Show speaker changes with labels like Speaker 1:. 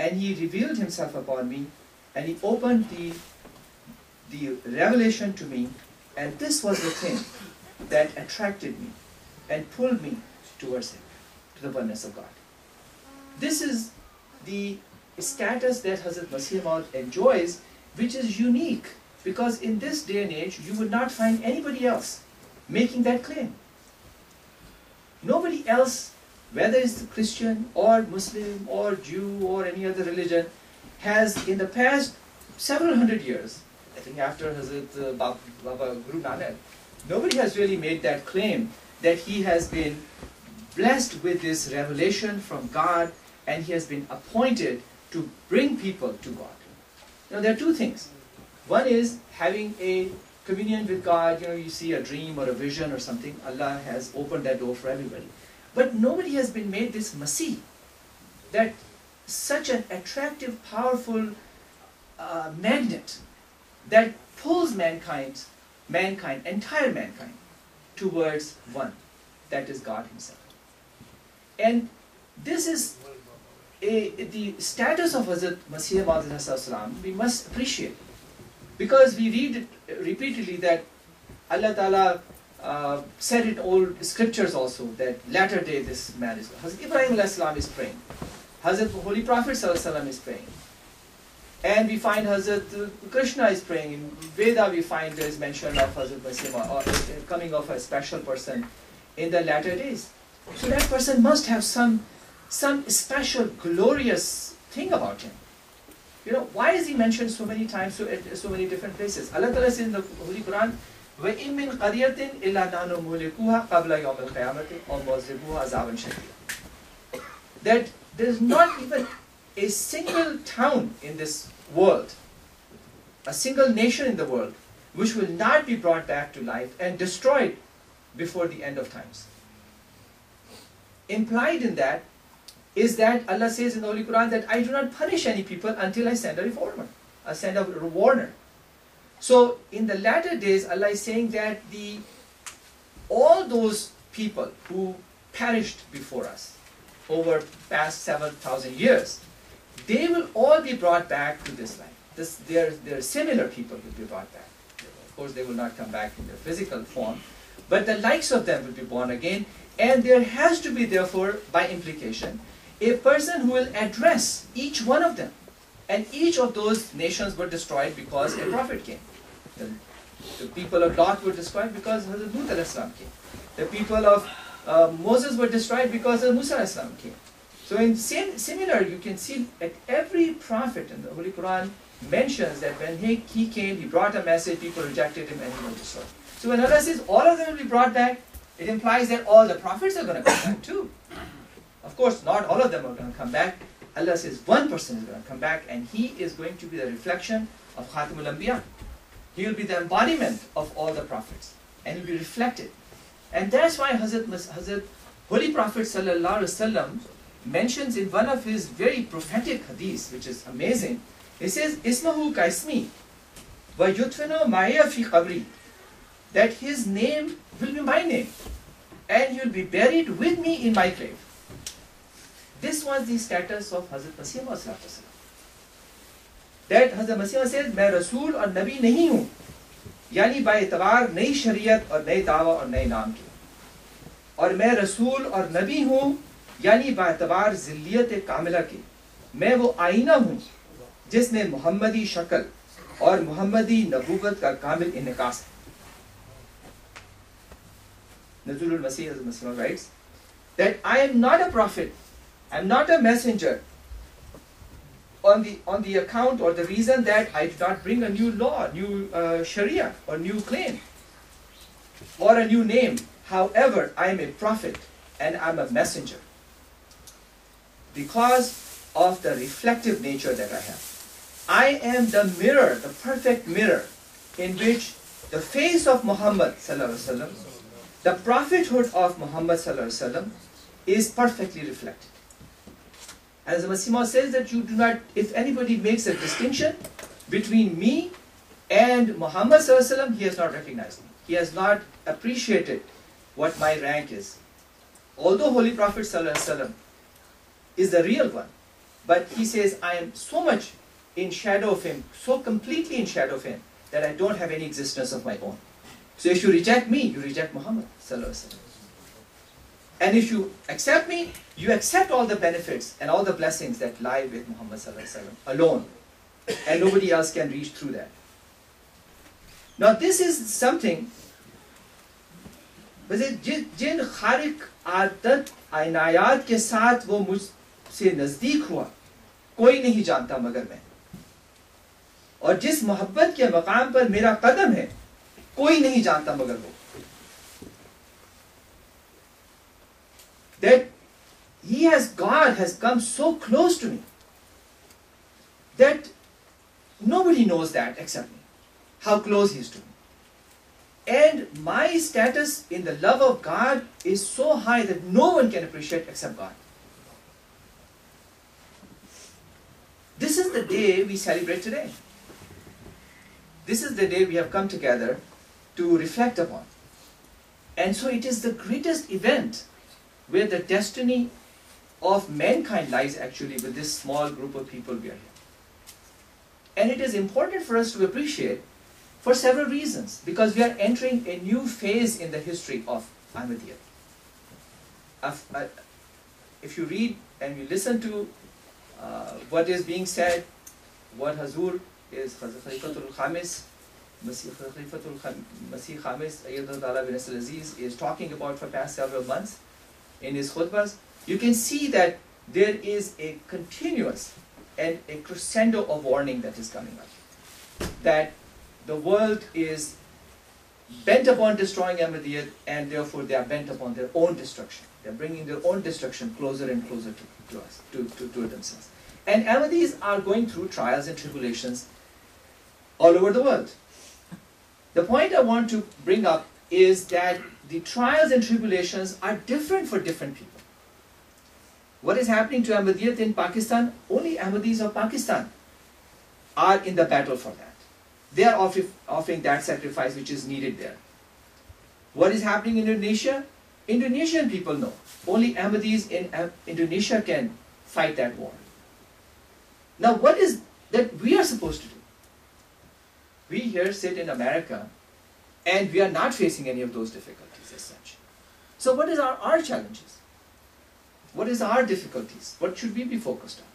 Speaker 1: and he revealed himself upon me, and he opened the revelation to me, and this was the thing that attracted me and pulled me towards him, to the oneness of God. This is the status that Hazrat Masih Maud enjoys, which is unique, because in this day and age you would not find anybody else making that claim. Nobody else, whether it's Christian or Muslim or Jew or any other religion, has in the past several hundred years, I think after Hazrat Baba Guru Nanak, nobody has really made that claim that he has been blessed with this revelation from God and he has been appointed to bring people to God. There are two things. One is having a communion with God. You see a dream or a vision or something. Allah has opened that door for everybody. But nobody has been made this Masih, that such an attractive, powerful magnet that pulls mankind, entire mankind, towards one, that is God Himself. And this is the status of Hazrat Masih Maud, we must appreciate. Because we read it repeatedly that Allah Ta'ala said in old scriptures also that latter day this man is. Hazrat Ibrahim is praying. Hazrat Holy Prophet is praying. And we find Hazrat Krishna is praying. In Veda we find there is mention of Hazrat Masih Maud, or coming of a special person in the latter days. So that person must have some special glorious thing about him. Why is he mentioned so many times, at so many different places? Allah Ta'ala says in the Holy Quran, وَإِن مِّن قَرْيَةٍ إِلَّا نَحْنُ مُهْلِكُوهَا قَبْلَ يَوْمِ الْقِيَامَةِ أَوْ مُعَذِّبُوهَا عَذَابًا شَدِيدًا. That there is not even a single town in this world, a single nation in the world, which will not be brought back to life and destroyed before the end of times. Implied in that is that Allah says in the Holy Quran that I do not punish any people until I send a reformer, I send a warner. So in the latter days, Allah is saying that all those people who perished before us over past 7,000 years, they will all be brought back to this life. Their similar people will be brought back. Of course, they will not come back in their physical form, but the likes of them will be born again, and there has to be, therefore, by implication, a person who will address each one of them. And each of those nations were destroyed because a prophet came. The people of Lot were destroyed because Hazrat Nuh al-Islam came. The people of Moses were destroyed because Musa al-Islam came. So in similar, you can see that every prophet in the Holy Quran mentions that when he came, he brought a message, people rejected him and he was destroyed. So when Allah says all of them will be brought back, it implies that all the prophets are going to come back too. Of course, not all of them are going to come back. Allah says one person is going to come back, and he is going to be the reflection of Khatimul Anbiya. He will be the embodiment of all the prophets, and he will be reflected. And that's why Hazrat Holy Prophet ﷺ mentions in one of his very prophetic hadiths, which is amazing. He says, Ismahu kaismi wa yutfinu maya fi qabri, that his name will be my name, and he will be buried with me in my grave. This was the status of Hazrat Masih Maud. That Hazrat Masih Maud says, मैं रसूल और नबी नहीं हूँ, यानी बाएतबार नई शरीयत और नए दावा और नए नाम के, और मैं रसूल और नबी हूँ, यानी बाएतबार ज़िल्लियत कामिला के, मैं वो आईना हूँ जिसमें मुहम्मदी शक्ल और मुहम्मदी नबूवत का कामिल इन्कास है. Nazrul al-Masih, Hazrat Masih Maud writes that I am not a prophet, I am not a messenger, on the account or the reason that I do not bring a new law, new sharia or new claim or a new name. However, I am a prophet and I am a messenger because of the reflective nature that I have. I am the mirror, the perfect mirror, in which the face of Muhammad ﷺ, the prophethood of Muhammad ﷺ, is perfectly reflected. As Masih Maud says that you do not, if anybody makes a distinction between me and Muhammad ﷺ, he has not recognized me. He has not appreciated what my rank is. Although Holy Prophet ﷺ is the real one, But he says, I am so much in shadow of him, so completely in shadow of him, that I don't have any existence of my own. So if you reject me, you reject Muhammad sallallahu alaihi wasallam. And if you accept me, you accept all the benefits and all the blessings that lie with Muhammad sallallahu alaihi wasallam alone. And nobody else can reach through that. Now this is something, जिन खारिक आदत आयनायात के साथ वो मुझसे नजदीक हुआ, कोई नहीं जानता मगर मैं, और जिस मोहब्बत के मकाम पर मेरा कदम है, कोई नहीं जानता मगर वो. That God has come so close to me that nobody knows that except me, how close he is to me. And my status in the love of God is so high that no one can appreciate except God. This is the day we celebrate today. This is the day we have come together to reflect upon. And so it is the greatest event where the destiny of mankind lies actually with this small group of people we are here. And it is important for us to appreciate for several reasons, because we are entering a new phase in the history of Ahmadiyya. If you read and you listen to what is being said, what Hazur is Khalifatul Khamis, Masih Khamis Ayyadullah bin Asal Aziz is talking about for past several months in his khutbahs, you can see that there is a continuous and a crescendo of warning that is coming up. That the world is bent upon destroying Ahmadiyya, and therefore they are bent upon their own destruction. They are bringing their own destruction closer and closer to us, to themselves. And Ahmadis are going through trials and tribulations all over the world. The point I want to bring up is that the trials and tribulations are different for different people. What is happening to Ahmadiyyat in Pakistan? Only Ahmadis of Pakistan are in the battle for that. They are offering that sacrifice which is needed there. What is happening in Indonesia? Indonesian people know. Only Ahmadis in Indonesia can fight that war. Now what is that we are supposed to do? We here sit in America and we are not facing any of those difficulties as such. So what is our challenges? What is our difficulties? What should we be focused on?